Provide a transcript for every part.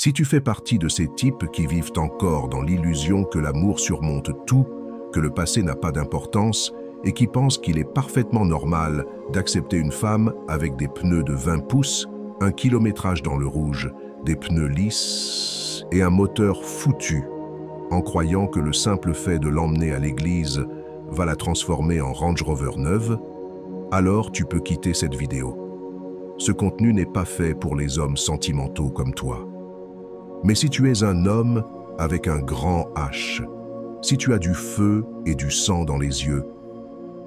Si tu fais partie de ces types qui vivent encore dans l'illusion que l'amour surmonte tout, que le passé n'a pas d'importance et qui pensent qu'il est parfaitement normal d'accepter une femme avec des pneus de 20 pouces, un kilométrage dans le rouge, des pneus lisses et un moteur foutu, en croyant que le simple fait de l'emmener à l'église va la transformer en Range Rover neuve, alors tu peux quitter cette vidéo. Ce contenu n'est pas fait pour les hommes sentimentaux comme toi. Mais si tu es un homme avec un grand H, si tu as du feu et du sang dans les yeux,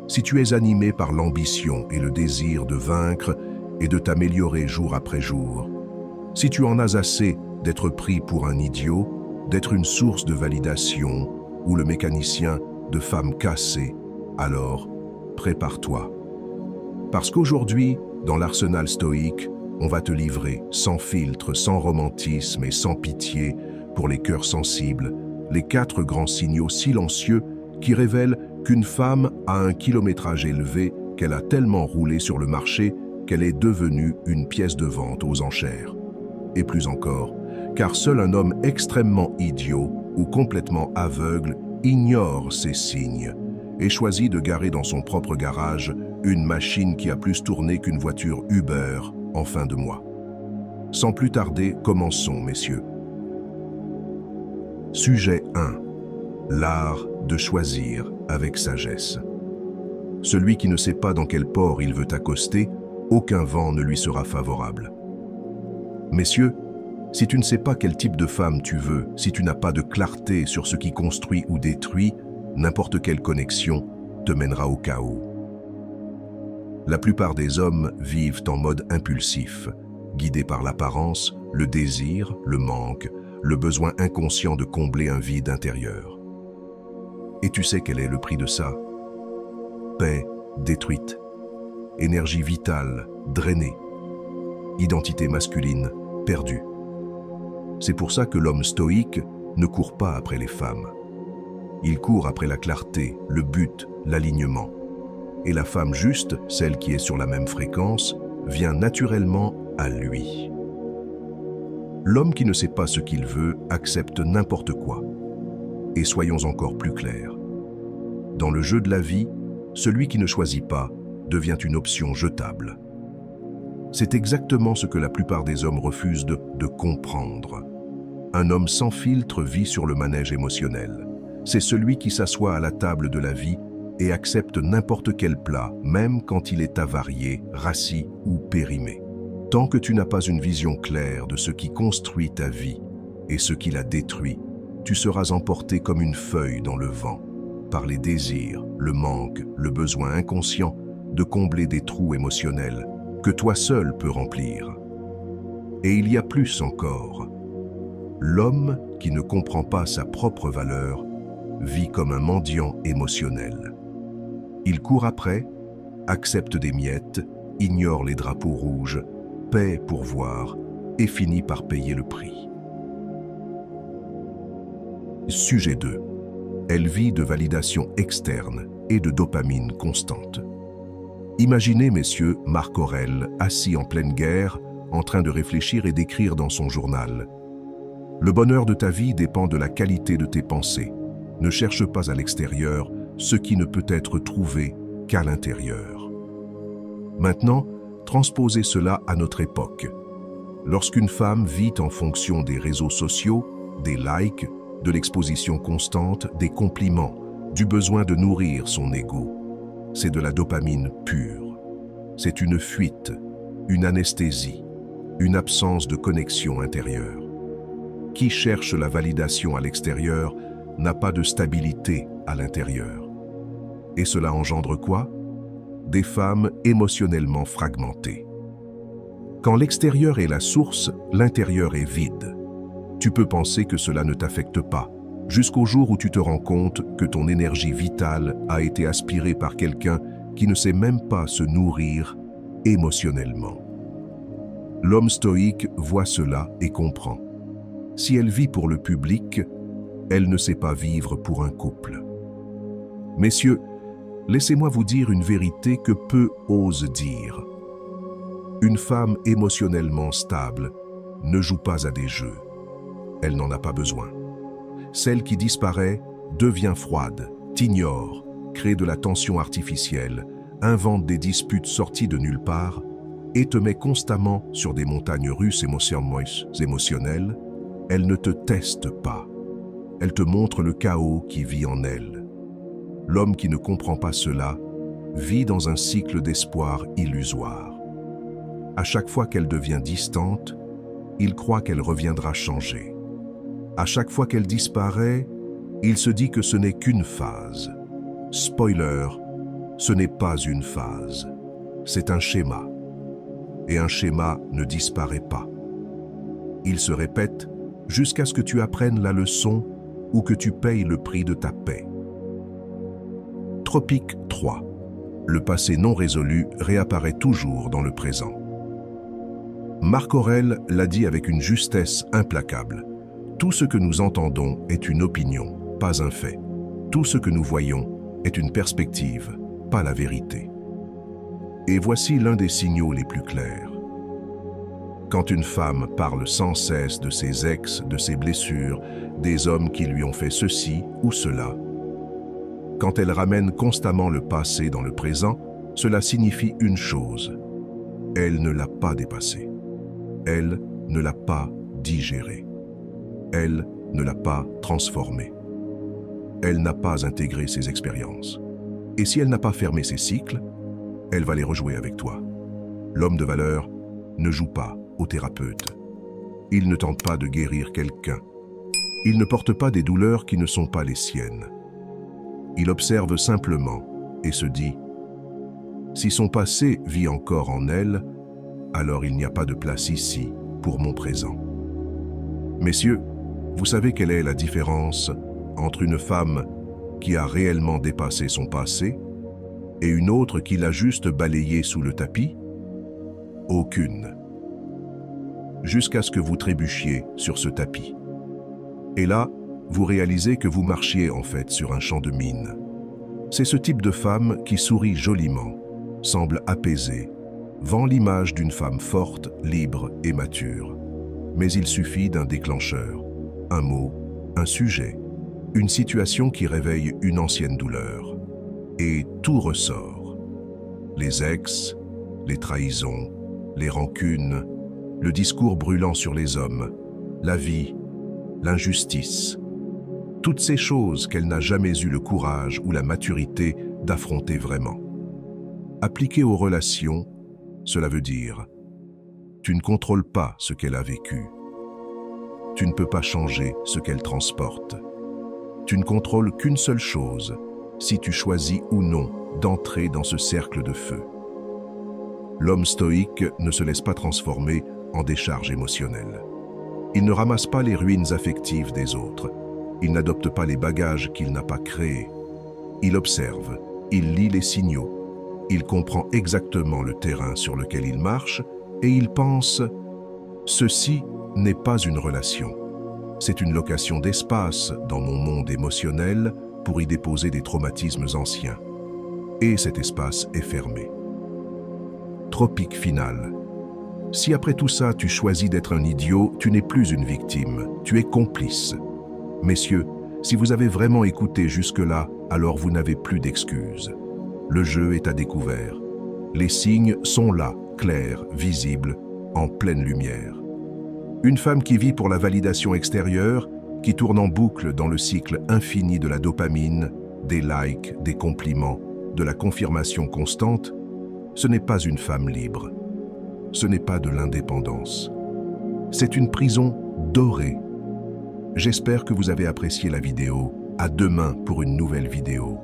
si tu es animé par l'ambition et le désir de vaincre et de t'améliorer jour après jour, si tu en as assez d'être pris pour un idiot, d'être une source de validation ou le mécanicien de femmes cassées, alors prépare-toi. Parce qu'aujourd'hui, dans l'arsenal stoïque, on va te livrer, sans filtre, sans romantisme et sans pitié, pour les cœurs sensibles, les 4 grands signaux silencieux qui révèlent qu'une femme a un kilométrage élevé, qu'elle a tellement roulé sur le marché qu'elle est devenue une pièce de vente aux enchères. Et plus encore, car seul un homme extrêmement idiot ou complètement aveugle ignore ces signes et choisit de garer dans son propre garage une machine qui a plus tourné qu'une voiture Uber en fin de mois. Sans plus tarder, commençons, messieurs. Sujet 1. L'art de choisir avec sagesse. Celui qui ne sait pas dans quel port il veut accoster, aucun vent ne lui sera favorable. Messieurs, si tu ne sais pas quel type de femme tu veux, si tu n'as pas de clarté sur ce qui construit ou détruit, n'importe quelle connexion te mènera au chaos. La plupart des hommes vivent en mode impulsif, guidés par l'apparence, le désir, le manque, le besoin inconscient de combler un vide intérieur. Et tu sais quel est le prix de ça? Paix détruite, énergie vitale drainée, identité masculine perdue. C'est pour ça que l'homme stoïque ne court pas après les femmes. Il court après la clarté, le but, l'alignement. Et la femme juste, celle qui est sur la même fréquence, vient naturellement à lui. L'homme qui ne sait pas ce qu'il veut accepte n'importe quoi. Et soyons encore plus clairs. Dans le jeu de la vie, celui qui ne choisit pas devient une option jetable. C'est exactement ce que la plupart des hommes refusent de comprendre. Un homme sans filtre vit sur le manège émotionnel. C'est celui qui s'assoit à la table de la vie et accepte n'importe quel plat, même quand il est avarié, rassis ou périmé. Tant que tu n'as pas une vision claire de ce qui construit ta vie et ce qui la détruit, tu seras emporté comme une feuille dans le vent, par les désirs, le manque, le besoin inconscient de combler des trous émotionnels que toi seul peux remplir. Et il y a plus encore. L'homme qui ne comprend pas sa propre valeur vit comme un mendiant émotionnel. Il court après, accepte des miettes, ignore les drapeaux rouges, paie pour voir et finit par payer le prix. Sujet 2. Elle vit de validation externe et de dopamine constante. Imaginez, messieurs, Marc Aurèle, assis en pleine guerre, en train de réfléchir et d'écrire dans son journal. Le bonheur de ta vie dépend de la qualité de tes pensées. Ne cherche pas à l'extérieur ce qui ne peut être trouvé qu'à l'intérieur. Maintenant, transposez cela à notre époque. Lorsqu'une femme vit en fonction des réseaux sociaux, des likes, de l'exposition constante, des compliments, du besoin de nourrir son ego, c'est de la dopamine pure. C'est une fuite, une anesthésie, une absence de connexion intérieure. Qui cherche la validation à l'extérieur n'a pas de stabilité à l'intérieur. Et cela engendre quoi? Des femmes émotionnellement fragmentées. Quand l'extérieur est la source, l'intérieur est vide. Tu peux penser que cela ne t'affecte pas, jusqu'au jour où tu te rends compte que ton énergie vitale a été aspirée par quelqu'un qui ne sait même pas se nourrir émotionnellement. L'homme stoïque voit cela et comprend. Si elle vit pour le public, elle ne sait pas vivre pour un couple. Messieurs, laissez-moi vous dire une vérité que peu osent dire. Une femme émotionnellement stable ne joue pas à des jeux. elle n'en a pas besoin. Celle qui disparaît devient froide, t'ignore, crée de la tension artificielle, invente des disputes sorties de nulle part et te met constamment sur des montagnes russes émotionnelles. Elle ne te teste pas. Elle te montre le chaos qui vit en elle. L'homme qui ne comprend pas cela vit dans un cycle d'espoir illusoire. À chaque fois qu'elle devient distante, il croit qu'elle reviendra changer. À chaque fois qu'elle disparaît, il se dit que ce n'est qu'une phase. Spoiler, ce n'est pas une phase, c'est un schéma. Et un schéma ne disparaît pas. Il se répète jusqu'à ce que tu apprennes la leçon ou que tu payes le prix de ta paix. Tropique 3. Le passé non résolu réapparaît toujours dans le présent. Marc Aurèle l'a dit avec une justesse implacable. Tout ce que nous entendons est une opinion, pas un fait. Tout ce que nous voyons est une perspective, pas la vérité. Et voici l'un des signaux les plus clairs. Quand une femme parle sans cesse de ses ex, de ses blessures, des hommes qui lui ont fait ceci ou cela, quand elle ramène constamment le passé dans le présent, cela signifie une chose. Elle ne l'a pas dépassé. Elle ne l'a pas digéré. Elle ne l'a pas transformé. Elle n'a pas intégré ses expériences. Et si elle n'a pas fermé ses cycles, elle va les rejouer avec toi. L'homme de valeur ne joue pas au thérapeute. Il ne tente pas de guérir quelqu'un. Il ne porte pas des douleurs qui ne sont pas les siennes. Il observe simplement et se dit « Si son passé vit encore en elle, alors il n'y a pas de place ici pour mon présent. » Messieurs, vous savez quelle est la différence entre une femme qui a réellement dépassé son passé et une autre qui l'a juste balayé sous le tapis? Aucune. Jusqu'à ce que vous trébuchiez sur ce tapis. Et là, vous réalisez que vous marchiez en fait sur un champ de mine. C'est ce type de femme qui sourit joliment, semble apaisée, vend l'image d'une femme forte, libre et mature. Mais il suffit d'un déclencheur, un mot, un sujet, une situation qui réveille une ancienne douleur. Et tout ressort. Les ex, les trahisons, les rancunes, le discours brûlant sur les hommes, la vie, l'injustice. Toutes ces choses qu'elle n'a jamais eu le courage ou la maturité d'affronter vraiment. Appliquées aux relations, cela veut dire tu ne contrôles pas ce qu'elle a vécu. Tu ne peux pas changer ce qu'elle transporte. Tu ne contrôles qu'une seule chose, si tu choisis ou non d'entrer dans ce cercle de feu. L'homme stoïque ne se laisse pas transformer en décharge émotionnelle. Il ne ramasse pas les ruines affectives des autres. Il n'adopte pas les bagages qu'il n'a pas créés. Il observe, il lit les signaux. Il comprend exactement le terrain sur lequel il marche et il pense « Ceci n'est pas une relation. C'est une location d'espace dans mon monde émotionnel pour y déposer des traumatismes anciens. Et cet espace est fermé. » Tropique final. Si après tout ça tu choisis d'être un idiot, tu n'es plus une victime, tu es complice. Messieurs, si vous avez vraiment écouté jusque-là, alors vous n'avez plus d'excuses. Le jeu est à découvert. Les signes sont là, clairs, visibles, en pleine lumière. Une femme qui vit pour la validation extérieure, qui tourne en boucle dans le cycle infini de la dopamine, des likes, des compliments, de la confirmation constante, ce n'est pas une femme libre. Ce n'est pas de l'indépendance. C'est une prison dorée. J'espère que vous avez apprécié la vidéo. À demain pour une nouvelle vidéo.